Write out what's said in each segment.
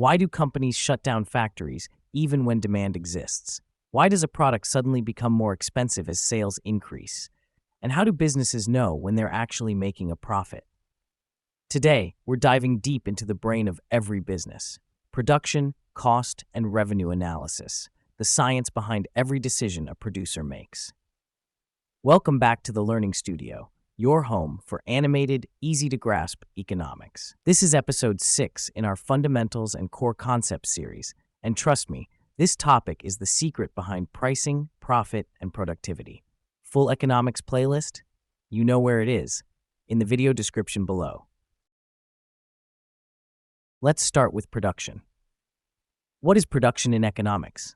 Why do companies shut down factories even when demand exists? Why does a product suddenly become more expensive as sales increase? And how do businesses know when they're actually making a profit? Today, we're diving deep into the brain of every business: production, cost, and revenue analysis, the science behind every decision a producer makes. Welcome back to the Learning Studio, your home for animated, easy-to-grasp economics. This is episode 6 in our Fundamentals and Core Concepts series, and trust me, this topic is the secret behind pricing, profit, and productivity. Full economics playlist? You know where it is, in the video description below. Let's start with production. What is production in economics?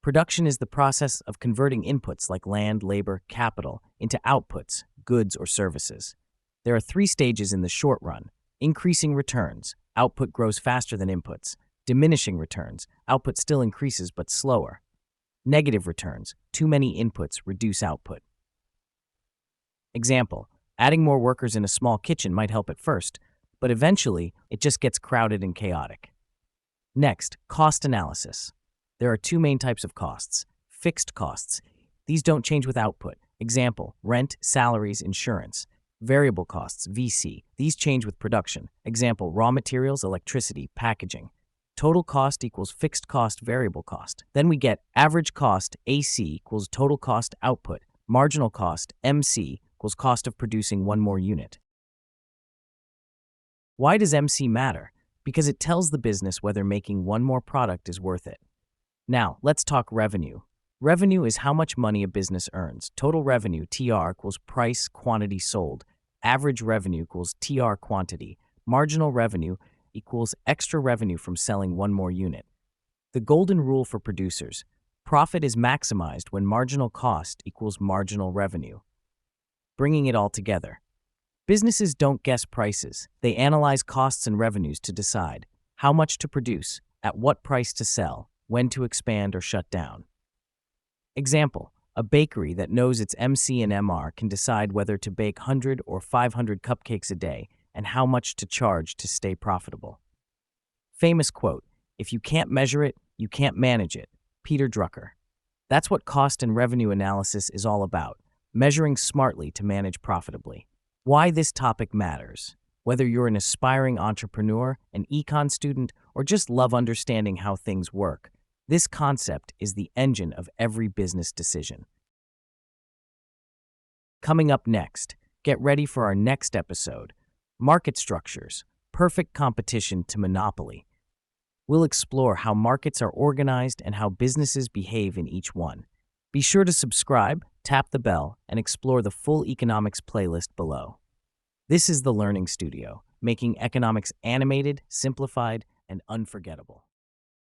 Production is the process of converting inputs like land, labor, capital into outputs, goods, or services. There are 3 stages in the short run: increasing returns, output grows faster than inputs; diminishing returns, output still increases but slower; negative returns, too many inputs reduce output. Example: adding more workers in a small kitchen might help at first, but eventually it just gets crowded and chaotic. Next, cost analysis. There are 2 main types of costs: fixed costs. These don't change with output. Example: rent, salaries, insurance. Variable costs, VC. These change with production. Example: raw materials, electricity, packaging. Total cost equals fixed cost, variable cost. Then we get average cost, AC, equals total cost output. Marginal cost, MC, equals cost of producing one more unit. Why does MC matter? Because it tells the business whether making one more product is worth it. Now, let's talk revenue. Revenue is how much money a business earns. Total revenue, TR, equals price, quantity sold. Average revenue equals TR quantity. Marginal revenue equals extra revenue from selling one more unit. The golden rule for producers: profit is maximized when marginal cost equals marginal revenue. Bringing it all together. Businesses don't guess prices. They analyze costs and revenues to decide how much to produce, at what price to sell, when to expand or shut down. Example: a bakery that knows its MC and MR can decide whether to bake 100 or 500 cupcakes a day and how much to charge to stay profitable. Famous quote: "If you can't measure it, you can't manage it." Peter Drucker. That's what cost and revenue analysis is all about: measuring smartly to manage profitably. Why this topic matters. Whether you're an aspiring entrepreneur, an econ student, or just love understanding how things work, this concept is the engine of every business decision. Coming up next, get ready for our next episode: Market Structures, Perfect Competition to Monopoly. We'll explore how markets are organized and how businesses behave in each one. Be sure to subscribe, tap the bell, and explore the full economics playlist below. This is the Learning Studio, making economics animated, simplified, and unforgettable.